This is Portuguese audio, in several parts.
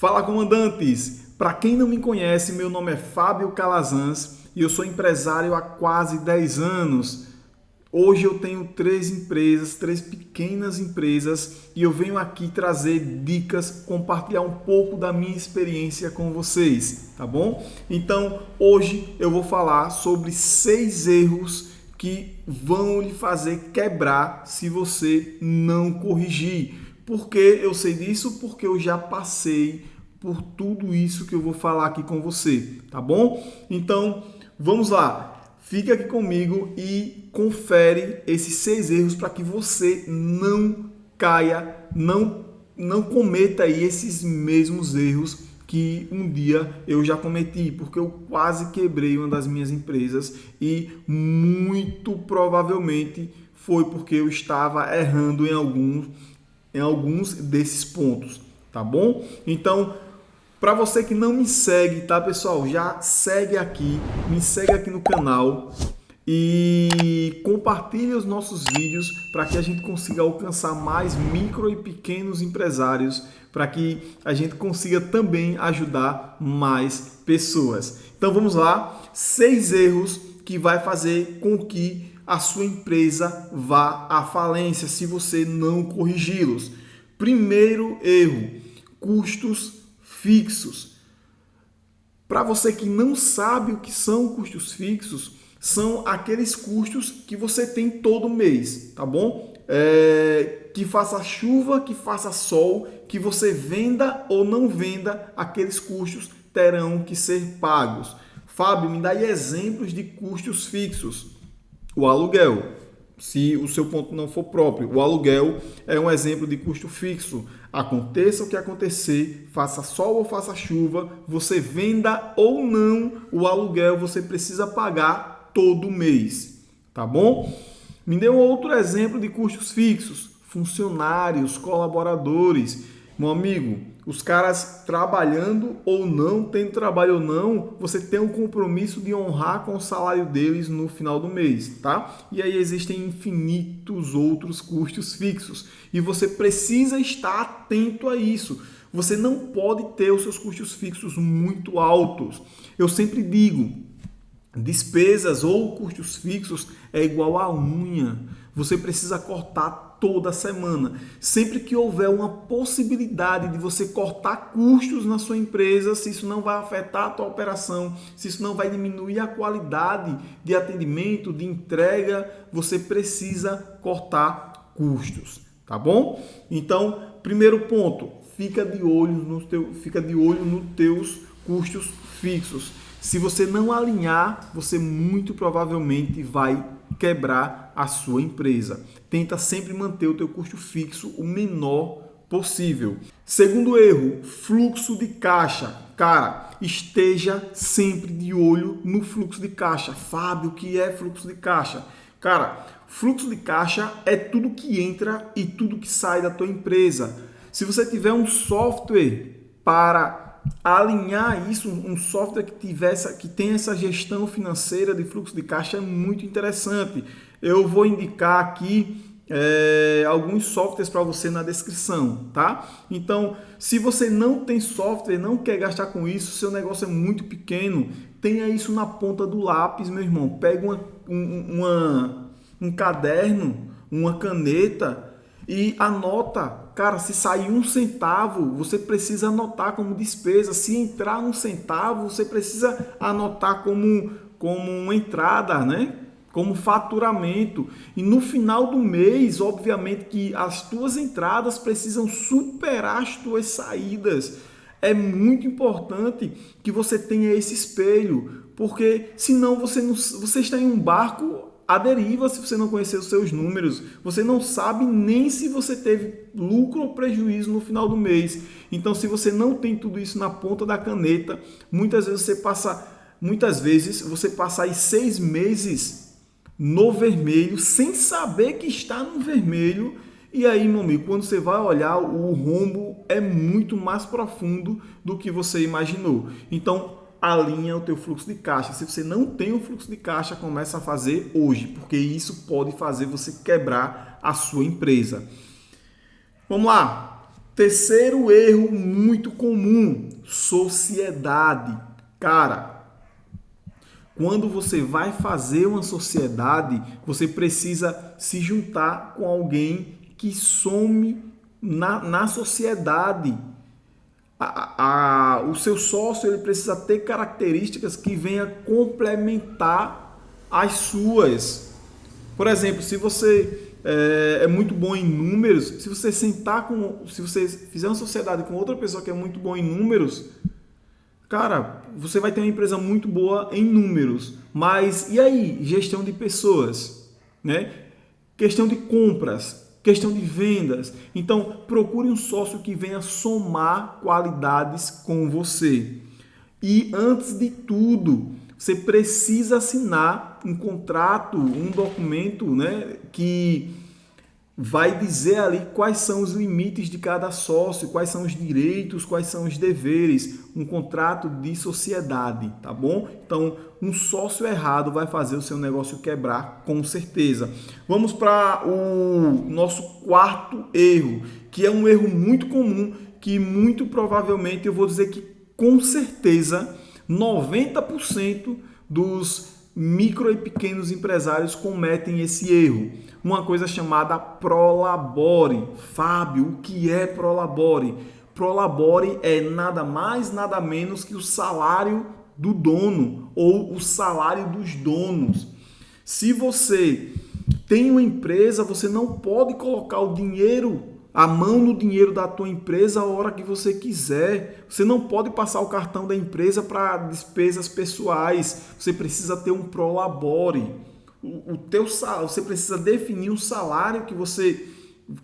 Fala, comandantes! Para quem não me conhece, meu nome é Fábio Calazans e eu sou empresário há quase 10 anos. Hoje eu tenho 3 pequenas empresas e eu venho aqui trazer dicas, compartilhar um pouco da minha experiência com vocês, tá bom? Então, hoje eu vou falar sobre 6 erros que vão lhe fazer quebrar se você não corrigir. Por que eu sei disso? Porque eu já passei por tudo isso que eu vou falar aqui com você, tá bom? Então, vamos lá. Fica aqui comigo e confere esses 6 erros para que você não caia, não cometa aí esses mesmos erros que um dia eu já cometi, porque eu quase quebrei uma das minhas empresas e muito provavelmente foi porque eu estava errando em alguns desses pontos, tá bom? Então, para você que não me segue, tá, pessoal? Já segue aqui, me segue aqui no canal e compartilhe os nossos vídeos para que a gente consiga alcançar mais micro e pequenos empresários, para que a gente consiga também ajudar mais pessoas. Então vamos lá, 6 erros que vai fazer com que a sua empresa vá à falência se você não corrigi-los. Primeiro erro, custos fixos. Para você que não sabe o que são custos fixos, são aqueles custos que você tem todo mês, tá bom? Que faça chuva, que faça sol, que você venda ou não venda, aqueles custos terão que ser pagos. Fábio, me dá aí exemplos de custos fixos. O aluguel, se o seu ponto não for próprio. O aluguel é um exemplo de custo fixo. Aconteça o que acontecer, faça sol ou faça chuva, você venda ou não, o aluguel você precisa pagar todo mês, tá bom? Me dê um outro exemplo de custos fixos. Funcionários, colaboradores. Meu amigo, os caras trabalhando ou não, tendo trabalho ou não, você tem um compromisso de honrar com o salário deles no final do mês, tá? E aí existem infinitos outros custos fixos e você precisa estar atento a isso. Você não pode ter os seus custos fixos muito altos. Eu sempre digo, despesas ou custos fixos é igual a unha. Você precisa cortar toda semana. Sempre que houver uma possibilidade de você cortar custos na sua empresa, se isso não vai afetar a tua operação, se isso não vai diminuir a qualidade de atendimento, de entrega, você precisa cortar custos, tá bom? Então, primeiro ponto, fica de olho nos teus custos fixos. Se você não alinhar, você muito provavelmente vai quebrar a sua empresa. Tenta sempre manter o teu custo fixo o menor possível. Segundo erro, fluxo de caixa. Cara, esteja sempre de olho no fluxo de caixa. Fábio, o que é fluxo de caixa? Cara, fluxo de caixa é tudo que entra e tudo que sai da tua empresa. Se você tiver um software para alinhar isso, um software que tem essa gestão financeira de fluxo de caixa, é muito interessante. Eu vou indicar aqui alguns softwares para você na descrição, tá? Então, se você não tem software, não quer gastar com isso, seu negócio é muito pequeno, tenha isso na ponta do lápis, meu irmão. Pega um caderno, uma caneta e anota. Cara, se sair 1 centavo, você precisa anotar como despesa. Se entrar 1 centavo, você precisa anotar como uma entrada, né? Como faturamento. E no final do mês, obviamente que as tuas entradas precisam superar as tuas saídas. É muito importante que você tenha esse espelho, porque senão você está em um barco à deriva. Se você não conhecer os seus números, você não sabe nem se você teve lucro ou prejuízo no final do mês. Então, se você não tem tudo isso na ponta da caneta, muitas vezes você passa aí 6 meses no vermelho, sem saber que está no vermelho. E aí, meu amigo, quando você vai olhar, o rombo é muito mais profundo do que você imaginou. Então, alinha o teu fluxo de caixa. Se você não tem um fluxo de caixa, começa a fazer hoje, porque isso pode fazer você quebrar a sua empresa. Vamos lá. Terceiro erro muito comum, sociedade. Cara, quando você vai fazer uma sociedade, você precisa se juntar com alguém que some na sociedade. O seu sócio ele precisa ter características que venham complementar as suas. Por exemplo, se você é muito bom em números, se você fizer uma sociedade com outra pessoa que é muito bom em números, cara, você vai ter uma empresa muito boa em números. Mas e aí, gestão de pessoas, né? Questão de compras, questão de vendas. Então, procure um sócio que venha somar qualidades com você. E antes de tudo, você precisa assinar um contrato, um documento, né, que vai dizer ali quais são os limites de cada sócio, quais são os direitos, quais são os deveres, um contrato de sociedade, tá bom? Então, um sócio errado vai fazer o seu negócio quebrar, com certeza. Vamos para o nosso quarto erro, que é um erro muito comum, que muito provavelmente eu vou dizer que com certeza 90% dos micro e pequenos empresários cometem esse erro. Uma coisa chamada Prolabore. Fábio, o que é Prolabore? Prolabore é nada mais, nada menos que o salário do dono ou o salário dos donos. Se você tem uma empresa, você não pode colocar o dinheiro, a mão no dinheiro da tua empresa a hora que você quiser. Você não pode passar o cartão da empresa para despesas pessoais. Você precisa ter um Prolabore. O teu salário, você precisa definir um salário que você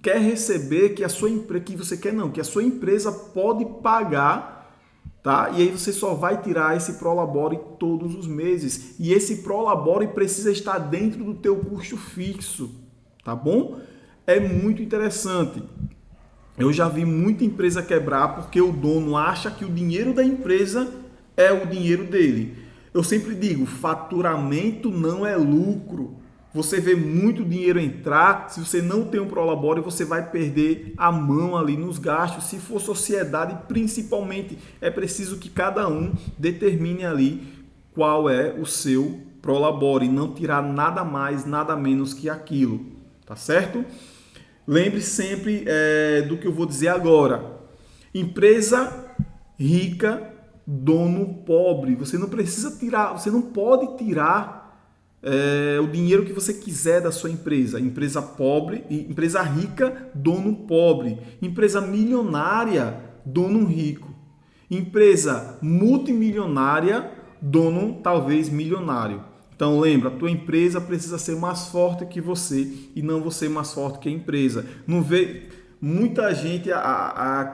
quer receber, que a sua empresa, que você quer não, que a sua empresa pode pagar, tá? E aí você só vai tirar esse Prolabore todos os meses. E esse Prolabore precisa estar dentro do teu custo fixo, tá bom? É muito interessante. Eu já vi muita empresa quebrar porque o dono acha que o dinheiro da empresa é o dinheiro dele. Eu sempre digo, faturamento não é lucro. Você vê muito dinheiro entrar, se você não tem um Prolabore, você vai perder a mão ali nos gastos. Se for sociedade, principalmente, é preciso que cada um determine ali qual é o seu Prolabore, não tirar nada mais, nada menos que aquilo, tá certo? Lembre sempre do que eu vou dizer agora. Empresa rica, dono pobre. Você não precisa tirar, você não pode tirar o dinheiro que você quiser da sua empresa. Empresa pobre, empresa rica, dono pobre. Empresa milionária, dono rico. Empresa multimilionária, dono talvez milionário. Então lembra, a tua empresa precisa ser mais forte que você e não você mais forte que a empresa. Não vê muita gente,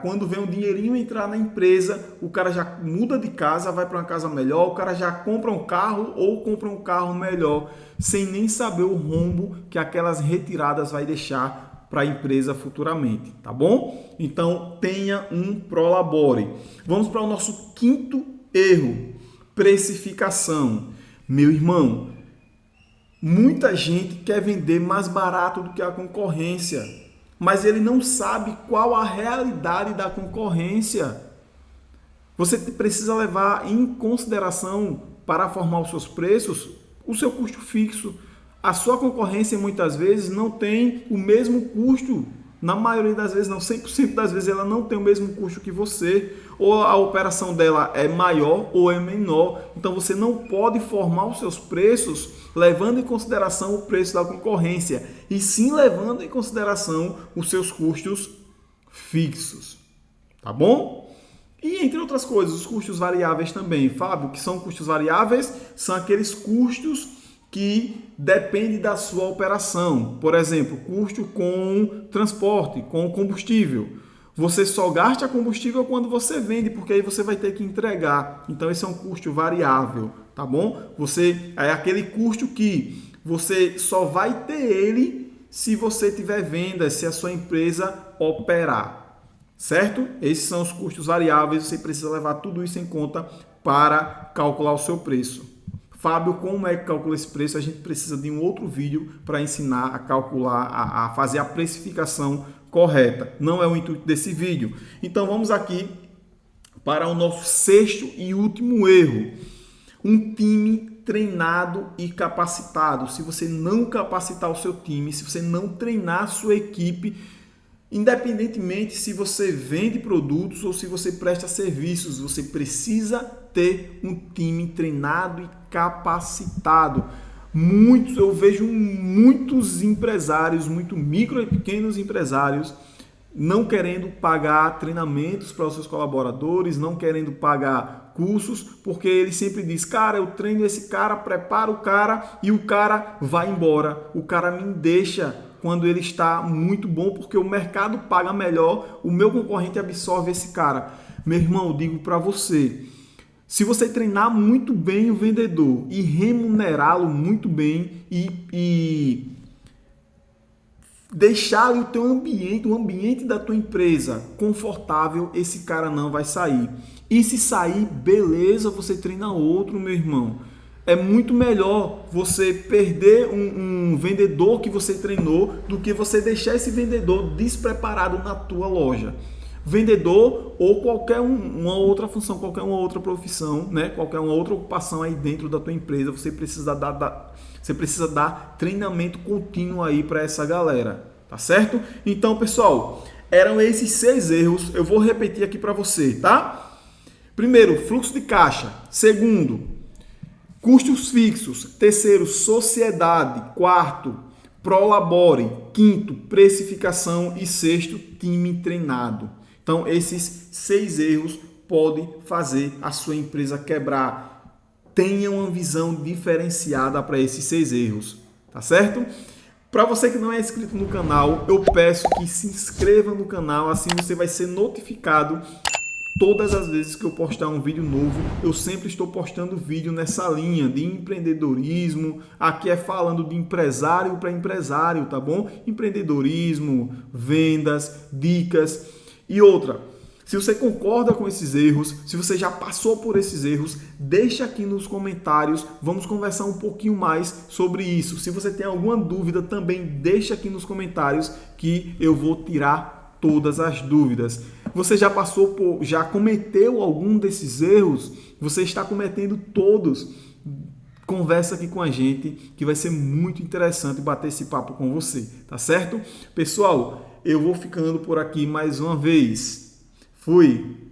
quando vê um dinheirinho entrar na empresa, o cara já muda de casa, vai para uma casa melhor, o cara já compra um carro ou compra um carro melhor, sem nem saber o rombo que aquelas retiradas vai deixar para a empresa futuramente, tá bom? Então tenha um Prolabore. Vamos para o nosso quinto erro, precificação. Meu irmão, muita gente quer vender mais barato do que a concorrência, mas ele não sabe qual a realidade da concorrência. Você precisa levar em consideração, para formar os seus preços, o seu custo fixo. A sua concorrência muitas vezes não tem o mesmo custo. Na maioria das vezes, não, 100% das vezes ela não tem o mesmo custo que você, ou a operação dela é maior ou é menor. Então você não pode formar os seus preços levando em consideração o preço da concorrência, e sim levando em consideração os seus custos fixos. Tá bom? E entre outras coisas, os custos variáveis também. Fábio, o que são custos variáveis? São aqueles custos que depende da sua operação. Por exemplo, custo com transporte, com combustível. Você só gasta combustível quando você vende, porque aí você vai ter que entregar. Então esse é um custo variável, tá bom? É aquele custo que você só vai ter ele se você tiver vendas, se a sua empresa operar. Certo? Esses são os custos variáveis, você precisa levar tudo isso em conta para calcular o seu preço. Fábio, como é que calcula esse preço? A gente precisa de um outro vídeo para ensinar a calcular, a fazer a precificação correta. Não é o intuito desse vídeo. Então vamos aqui para o nosso sexto e último erro. Um time treinado e capacitado. Se você não capacitar o seu time, se você não treinar a sua equipe, independentemente se você vende produtos ou se você presta serviços, você precisa ter um time treinado e capacitado. Eu vejo muitos empresários, muito micro e pequenos empresários, não querendo pagar treinamentos para os seus colaboradores, não querendo pagar cursos, porque ele sempre diz, cara, eu treino esse cara, preparo o cara e o cara vai embora. O cara me deixa quando ele está muito bom, porque o mercado paga melhor, o meu concorrente absorve esse cara. Meu irmão, eu digo para você, se você treinar muito bem o vendedor e remunerá-lo muito bem e deixar ali o teu ambiente, o ambiente da tua empresa confortável, esse cara não vai sair. E se sair, beleza, você treina outro, meu irmão. É muito melhor você perder um vendedor que você treinou do que você deixar esse vendedor despreparado na tua loja. Vendedor ou qualquer uma outra função, qualquer uma outra profissão, né? Qualquer uma outra ocupação aí dentro da tua empresa, você precisa dar treinamento contínuo aí para essa galera, tá certo? Então, pessoal, eram esses 6 erros, eu vou repetir aqui para você, tá? Primeiro, fluxo de caixa. Segundo, custos fixos. Terceiro, sociedade. Quarto, prolabore. Quinto, precificação. E sexto, time treinado. Então, esses 6 erros podem fazer a sua empresa quebrar. Tenha uma visão diferenciada para esses 6 erros, tá certo? Para você que não é inscrito no canal, eu peço que se inscreva no canal, assim você vai ser notificado todas as vezes que eu postar um vídeo novo. Eu sempre estou postando vídeo nessa linha de empreendedorismo. Aqui é falando de empresário para empresário, tá bom? Empreendedorismo, vendas, dicas e outra. Se você concorda com esses erros, se você já passou por esses erros, deixa aqui nos comentários, vamos conversar um pouquinho mais sobre isso. Se você tem alguma dúvida, também deixa aqui nos comentários que eu vou tirar todas as dúvidas. Você já cometeu algum desses erros? Você está cometendo todos? Conversa aqui com a gente que vai ser muito interessante bater esse papo com você, tá certo? Pessoal, eu vou ficando por aqui mais uma vez. Fui!